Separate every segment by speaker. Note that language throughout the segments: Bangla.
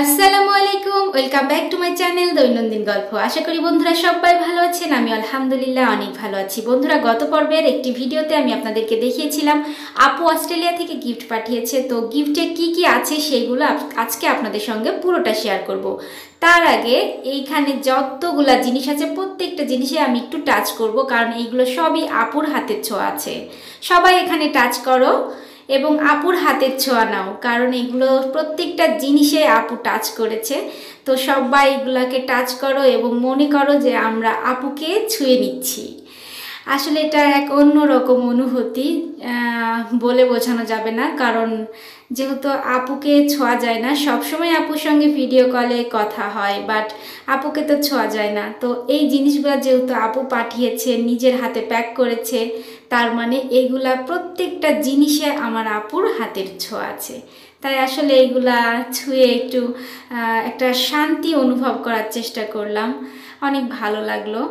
Speaker 1: আসসালামু আলাইকুম, welcome back to my channel দৈনন্দিন গল্প। আশা করি বন্ধুরা সবাই ভালো আছেন। আমি আলহামদুলিল্লাহ অনেক ভালো আছি। বন্ধুরা, গত পর্বের একটি ভিডিওতে আমি আপনাদেরকে দেখিয়েছিলাম আপু অস্ট্রেলিয়া থেকে গিফট পাঠিয়েছে। তো গিফটে কি কি আছে সেগুলো আজকে আপনাদের সঙ্গে পুরোটা শেয়ার করব। তার আগে এইখানে যতগুলা জিনিস আছে প্রত্যেকটা জিনিসে আমি একটু টাচ করব, কারণ এইগুলো সবই আপুর হাতের ছোঁয়া আছে। সবাই এখানে টাচ করো এবং আপুর হাতের ছোঁয়া নাও, কারণ এগুলো প্রত্যেকটা জিনিসে আপু টাচ করেছে। তো সবাই এগুলাকে টাচ করো এবং মনে করো যে আমরা আপুকে ছুঁয়ে নিচ্ছি। আসলে এটা এক অন্যরকম অনুভূতি, বলে বোঝানো যাবে না। কারণ যেহেতু আপুকে ছোঁয়া যায় না, সবসময় আপুর সঙ্গে ভিডিও কলে কথা হয়, বাট আপুকে তো ছোঁয়া যায় না। তো এই জিনিসগুলো যেহেতু আপু পাঠিয়েছে, নিজের হাতে প্যাক করেছে, তার মানে এইগুলা প্রত্যেকটা জিনিসে আমার আপুর হাতের ছোঁয়া আছে। তাই আসলে এইগুলা ছুঁয়ে একটু একটা শান্তি অনুভব করার চেষ্টা করলাম, অনেক ভালো লাগলো।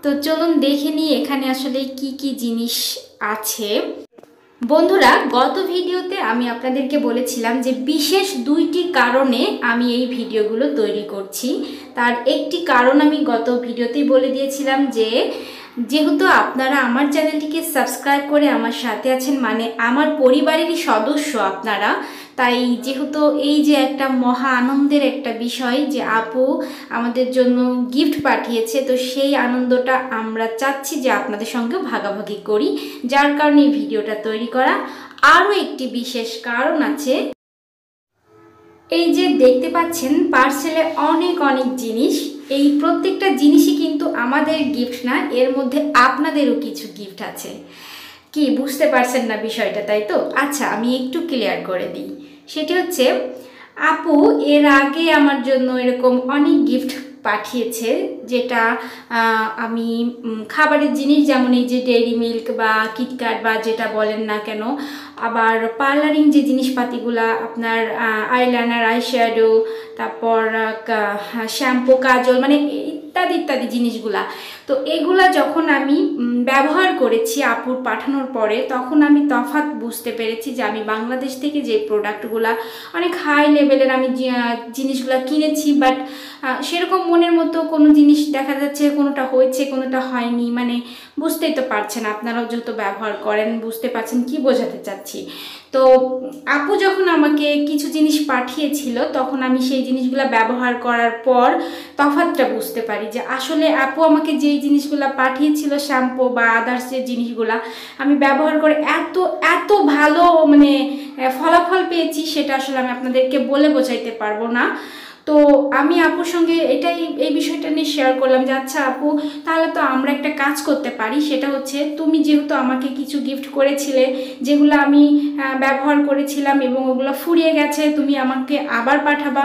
Speaker 1: তো চলুন দেখে নিই এখানে আসলে কি কি জিনিস আছে। বন্ধুরা, গত ভিডিওতে আমি আপনাদেরকে বলেছিলাম যে বিশেষ দুইটি কারণে আমি এই ভিডিওগুলো তৈরি করছি। তার একটি কারণ আমি গত ভিডিওতেই বলে দিয়েছিলাম যে যেহেতু আপনারা আমার চ্যানেলটিকে সাবস্ক্রাইব করে আমার সাথে আছেন, মানে আমার পরিবারেরই সদস্য আপনারা, তাই যেহেতু এই যে একটা মহা আনন্দের একটা বিষয় যে আপু আমাদের জন্য গিফট পাঠিয়েছে, তো সেই আনন্দটা আমরা চাচ্ছি যে আপনাদের সঙ্গে ভাগাভাগি করি, যার কারণে এই ভিডিওটা তৈরি করা। আরও একটি বিশেষ কারণ আছে। এই যে দেখতে পাচ্ছেন পার্সেলে অনেক অনেক জিনিস, এই প্রত্যেকটা জিনিসই কিন্তু আমাদের গিফট না, এর মধ্যে আপনাদেরও কিছু গিফট আছে। কি বুঝতে পারছেন না বিষয়টা, তাই তো? আচ্ছা, আমি একটু ক্লিয়ার করে দিই। সেটি হচ্ছে আপু এর আগে আমার জন্য এরকম অনেক গিফট পাঠিয়েছে, যেটা আমি খাবারের জিনিস, যেমন এই যে ডেইরি মিল্ক বা কিটক্যাট বা যেটা বলেন না কেন, আবার পার্লারিং যে জিনিসপাতিগুলা, আপনার আইলাইনার, আইশ্যাডো, তারপর শ্যাম্পু, কাজল, মানে ইত্যাদি ইত্যাদি জিনিসগুলা। তো এগুলা যখন আমি ব্যবহার করেছি আপুর পাঠানোর পরে, তখন আমি তফাৎ বুঝতে পেরেছি যে আমি বাংলাদেশ থেকে যে প্রোডাক্টগুলা অনেক হাই লেভেলের আমি জিনিসগুলা কিনেছি, বাট সেরকম মনের মতো কোনো জিনিস দেখা যাচ্ছে কোনোটা হয়েছে কোনোটা হয়নি। মানে বুঝতেই তো পারছেন, আপনারাও যেহেতু ব্যবহার করেন বুঝতে পারছেন কি বোঝাতে চাচ্ছি। তো আপু যখন আমাকে কিছু জিনিস পাঠিয়েছিল, তখন আমি সেই জিনিসগুলো ব্যবহার করার পর তফাৎটা বুঝতে পারি যে আসলে আপু আমাকে যেই জিনিসগুলো পাঠিয়েছিল, শ্যাম্পু বা আদার্স যে জিনিসগুলা আমি ব্যবহার করে এত এত ভালো মানে ফলাফল পেয়েছি, সেটা আসলে আমি আপনাদেরকে বলে বোঝাইতে পারবো না। তো আমি আপুর সঙ্গে এই বিষয়টা নিয়ে শেয়ার করলাম যে আচ্ছা আপু, তাহলে তো আমরা একটা কাজ করতে পারি। সেটা হচ্ছে, তুমি যেহেতু আমাকে কিছু গিফট করেছিলে যেগুলো আমি ব্যবহার করেছিলাম এবং ওগুলো ফুরিয়ে গেছে, তুমি আমাকে আবার পাঠাবা,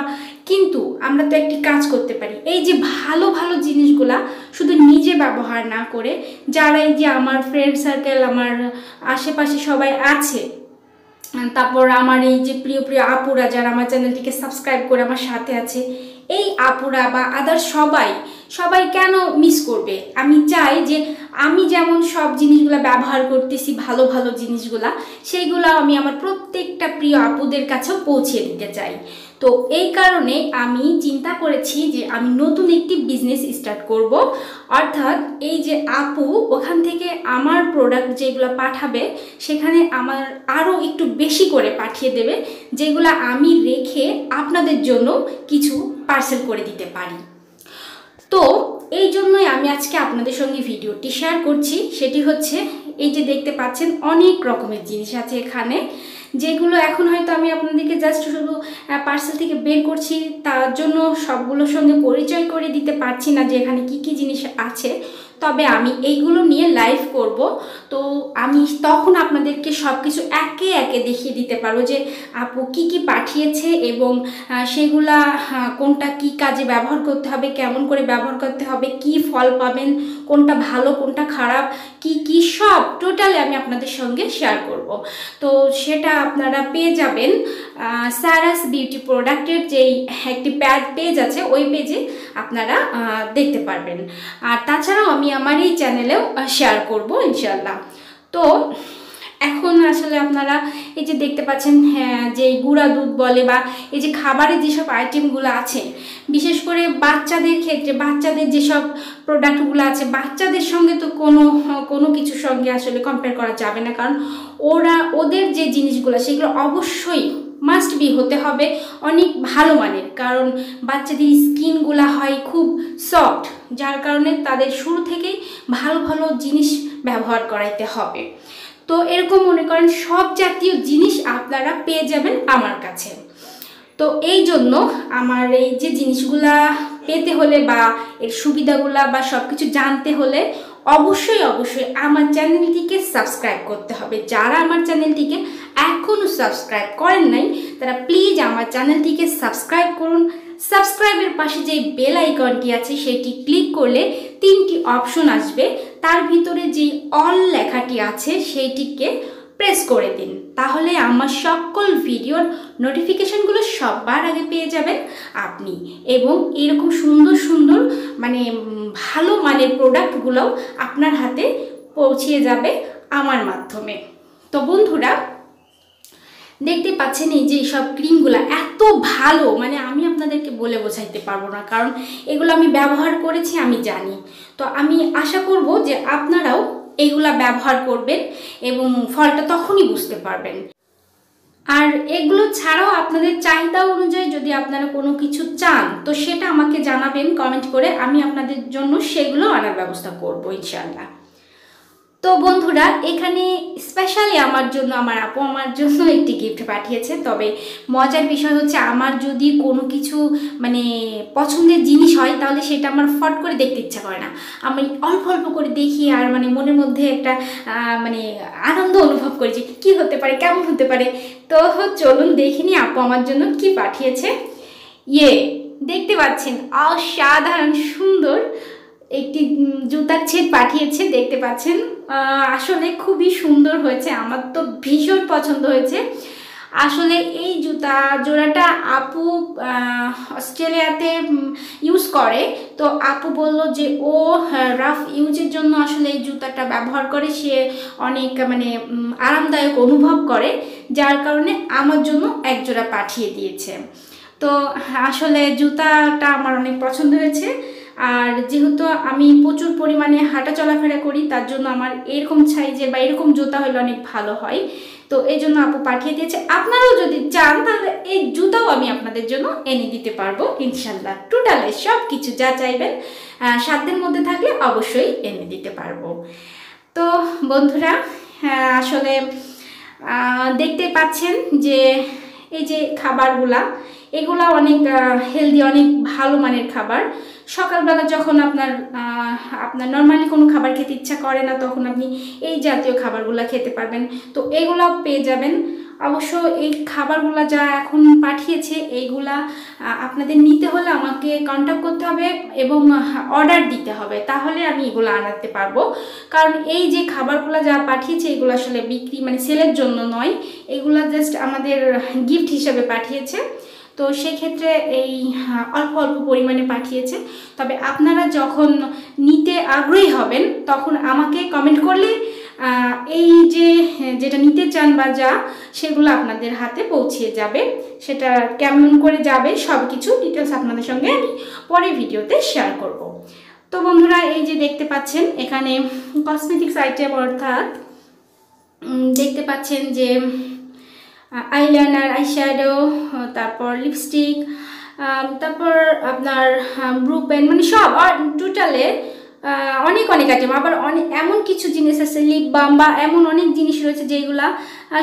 Speaker 1: কিন্তু আমরা তো একটি কাজ করতে পারি। এই যে ভালো ভালো জিনিসগুলা শুধু নিজে ব্যবহার না করে, যারা এই যে আমার ফ্রেন্ড সার্কেল, আমার আশেপাশে সবাই আছে, তারপর আমার এই যে প্রিয় প্রিয় আপুরা যারা আমার চ্যানেলটিকে সাবস্ক্রাইব করে আমার সাথে আছে, এই আপুরা বা আদার সবাই কেন মিস করবে? আমি চাই যে আমি যেমন সব জিনিসগুলো ব্যবহার করতেছি, ভালো ভালো জিনিসগুলা, সেইগুলো আমি আমার প্রত্যেকটা প্রিয় আপুদের কাছেও পৌঁছে দিতে চাই। তো এই কারণে আমি চিন্তা করেছি যে আমি নতুন একটি বিজনেস স্টার্ট করব। অর্থাৎ এই যে আপু ওখান থেকে আমার প্রোডাক্ট যেগুলো পাঠাবে, সেখানে আমার আরও একটু বেশি করে পাঠিয়ে দেবে, যেগুলো আমি রেখে আপনাদের জন্য কিছু পার্সেল করে দিতে পারি। তো এই জন্যই আমি আজকে আপনাদের সঙ্গে ভিডিওটি শেয়ার করছি। সেটি হচ্ছে, এই যে দেখতে পাচ্ছেন অনেক রকমের জিনিস আছে এখানে, যেগুলো এখন হয়তো আমি আপনাদেরকে জাস্ট শুধু পার্সেল থেকে বের করছি, তার জন্য সবগুলোর সঙ্গে পরিচয় করে দিতে পারছি না যে এখানে কি কি জিনিস আছে। তবে আমি এইগুলো নিয়ে লাইভ করব, তো আমি তখন আপনাদেরকে সব কিছু একে একে দেখিয়ে দিতে পারবো যে আপু কি কি পাঠিয়েছে এবং সেগুলা কোনটা কি কাজে ব্যবহার করতে হবে, কেমন করে ব্যবহার করতে হবে, কি ফল পাবেন, কোনটা ভালো কোনটা খারাপ, কি কি সব টোটালি আমি আপনাদের সঙ্গে শেয়ার করব। তো সেটা আপনারা পেয়ে যাবেন সারাস বিউটি প্রোডাক্টের যেই একটি পেজ আছে, ওই পেজে আপনারা দেখতে পারবেন। আর তাছাড়াও আমি আমার এই চ্যানেলেও শেয়ার করব ইনশাল্লাহ। তো এখন আসলে আপনারা এই যে দেখতে পাচ্ছেন, হ্যাঁ, যে গুঁড়া দুধ বলে বা এই যে খাবারের যেসব আইটেমগুলো আছে, বিশেষ করে বাচ্চাদের ক্ষেত্রে বাচ্চাদের যেসব প্রোডাক্টগুলো আছে, বাচ্চাদের সঙ্গে তো কোনো কিছুর সঙ্গে আসলে কম্পেয়ার করা যাবে না, কারণ ওদের যে জিনিসগুলো সেগুলো অবশ্যই মাস্ট বি হতে হবে অনেক ভালো মানের, কারণ বাচ্চাদের স্কিনগুলো হয় খুব সফট, যার কারণে তাদের শুরু থেকেই ভালো ভালো জিনিস ব্যবহার করাইতে হবে। তো এরকম মনে করেন সব জাতীয় জিনিস আপনারা পেয়ে যাবেন আমার কাছে। তো এই জন্য আমার এই যে জিনিসগুলা পেতে হলে বা এর সুবিধাগুলা বা সব কিছু জানতে হলে অবশ্যই আমার চ্যানেলটিকে সাবস্ক্রাইব করতে হবে। যারা আমার চ্যানেলটিকে এখনও সাবস্ক্রাইব করেন নাই তারা প্লিজ আমার চ্যানেলটিকে সাবস্ক্রাইব করুন। সাবস্ক্রাইবের পাশে যে বেল আইকনটি আছে সেটি ক্লিক করলে 3টি অপশন আসবে, তার ভিতরে যে অল লেখাটি আছে সেইটিকে প্রেস করে দিন, তাহলে আমার সকল ভিডিওর নোটিফিকেশনগুলো সবার আগে পেয়ে যাবেন আপনি, এবং এরকম সুন্দর সুন্দর মানে ভালো মানের প্রোডাক্টগুলোও আপনার হাতে পৌঁছিয়ে যাবে আমার মাধ্যমে। তো বন্ধুরা দেখতে পাচ্ছেন এই যে সব ক্রিমগুলো এত ভালো, মানে আমি আপনাদেরকে বলে বোঝাইতে পারবো না, কারণ এগুলো আমি ব্যবহার করেছি, আমি জানি। তো আমি আশা করব যে আপনারাও এইগুলা ব্যবহার করবেন এবং ফলটা তখনই বুঝতে পারবেন। আর এগুলো ছাড়াও আপনাদের চাহিদা অনুযায়ী যদি আপনারা কোনো কিছু চান তো সেটা আমাকে জানাবেন কমেন্ট করে, আমি আপনাদের জন্য সেগুলো আনার ব্যবস্থা করব ইনশাআল্লাহ। তো বন্ধুরা এখানে স্পেশালি আমার জন্য আমার আপু আমার জন্য একটি গিফট পাঠিয়েছে। তবে মজার বিষয় হচ্ছে আমার যদি কোনো কিছু মানে পছন্দের জিনিস হয় তাহলে সেটা আমার ফট করে দেখতে ইচ্ছা করে না, আমি অল্প অল্প করে দেখি আর মানে মনের মধ্যে একটা মানে আনন্দ অনুভব করি যে কী হতে পারে, কেমন হতে পারে। তো চলুন দেখিনি আপু আমার জন্য কি পাঠিয়েছে। দেখতে পাচ্ছেন অসাধারণ সুন্দর একটি জুতার সেট পাঠিয়েছে, দেখতে পাচ্ছেন আসলে খুবই সুন্দর হয়েছে, আমার তো ভীষণ পছন্দ হয়েছে। আসলে এই জুতা জোড়াটা আপু অস্ট্রেলিয়াতে ইউজ করে, তো আপু বলল যে ও রাফ ইউজের জন্য আসলে এই জুতাটা ব্যবহার করে, সে অনেক মানে আরামদায়ক অনুভব করে, যার কারণে আমার জন্য এক জোড়া পাঠিয়ে দিয়েছে। তো আসলে জুতাটা আমার অনেক পছন্দ হয়েছে, আর যেহেতু আমি প্রচুর পরিমাণে হাঁটা চলাফেরা করি তার জন্য আমার এরকম সাইজের বা এরকম জুতা হলে অনেক ভালো হয়, তো এই জন্য আপু পাঠিয়ে দিয়েছে। আপনারাও যদি চান তাহলে এই জুতাও আমি আপনাদের জন্য এনে দিতে পারবো ইনশাল্লাহ। টোটালে সব কিছু যা চাইবেন সাধ্যের মধ্যে থাকলে অবশ্যই এনে দিতে পারবো। তো বন্ধুরা আসলে দেখতে পাচ্ছেন যে এই যে খাবারগুলা এগুলা অনেক হেলদি, অনেক ভালো মানের খাবার। সকালবেলা যখন আপনার নর্মালি কোনো খাবার খেতে ইচ্ছা করে না তখন আপনি এই জাতীয় খাবারগুলো খেতে পারবেন, তো এগুলাও পেয়ে যাবেন। অবশ্য এই খাবারগুলো যা এখন পাঠিয়েছে এইগুলা আপনাদের নিতে হলে আমাকে কন্ট্যাক্ট করতে হবে এবং অর্ডার দিতে হবে, তাহলে আমি এগুলো আনাতে পারবো। কারণ এই যে খাবারগুলো যা পাঠিয়েছে এগুলো আসলে বিক্রি মানে সেলের জন্য নয়, এগুলো জাস্ট আমাদের গিফট হিসেবে পাঠিয়েছে। তো সেক্ষেত্রে এই অল্প অল্প পরিমাণে পাঠিয়েছে। তবে আপনারা যখন নিতে আগ্রহী হবেন তখন আমাকে কমেন্ট করলে এই যে যেটা নিতে চান বা যা সেগুলো আপনাদের হাতে পৌঁছিয়ে যাবে। সেটা কেমন করে যাবে সব কিছু ডিটেলস আপনাদের সঙ্গে আমি পরের ভিডিওতে শেয়ার করব। তো বন্ধুরা এই যে দেখতে পাচ্ছেন এখানে কসমেটিক্স আইটেম, অর্থাৎ দেখতে পাচ্ছেন যে আইলাইনার, আইশ্যাডো, তারপর লিপস্টিক, তারপর আপনার ব্রু পেন, মানে সব টোটালে অনেক অনেক আইটেম। আবার অনেক এমন কিছু জিনিস আছে লিপ বাম বা এমন অনেক জিনিস রয়েছে যেগুলা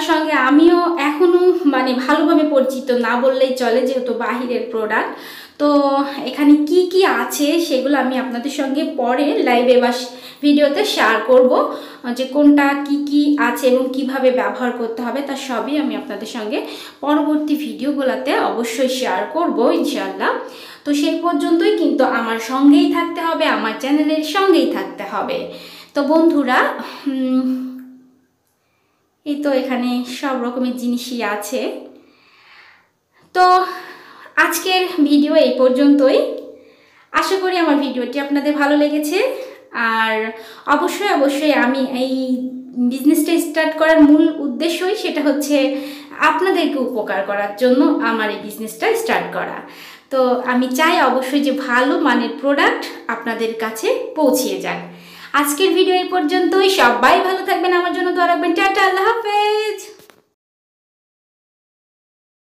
Speaker 1: সঙ্গে আমিও এখনও মানে ভালোভাবে পরিচিত না বললেই চলে, যেহেতু বাহিরের প্রোডাক্ট। তো এখানে কি কি আছে সেগুলো আমি আপনাদের সঙ্গে পরে লাইভে বা ভিডিওতে শেয়ার করব, যে কোনটা কি কি আছে এবং কিভাবে ব্যবহার করতে হবে তা সবই আমি আপনাদের সঙ্গে পরবর্তী ভিডিওগুলোতে অবশ্যই শেয়ার করব ইনশাআল্লাহ। তো সেই পর্যন্তই কিন্তু আমার সঙ্গেই থাকতে হবে, আমার চ্যানেলের সঙ্গেই থাকতে হবে। তো বন্ধুরা এই তো এখানে সব রকমের জিনিসই আছে। তো আজকের ভিডিও এই পর্যন্তই। আশা করি আমার ভিডিওটি আপনাদের ভালো লেগেছে, আর অবশ্যই আমি এই বিজনেসটা স্টার্ট করার মূল উদ্দেশ্যই সেটা হচ্ছে আপনাদেরকে উপকার করার জন্য আমার এই বিজনেসটা স্টার্ট করা। তো আমি চাই অবশ্যই যে ভালো মানের প্রোডাক্ট আপনাদের কাছে পৌঁছিয়ে যাক। আজকের ভিডিও এই পর্যন্তই। সবাই ভালো থাকবেন,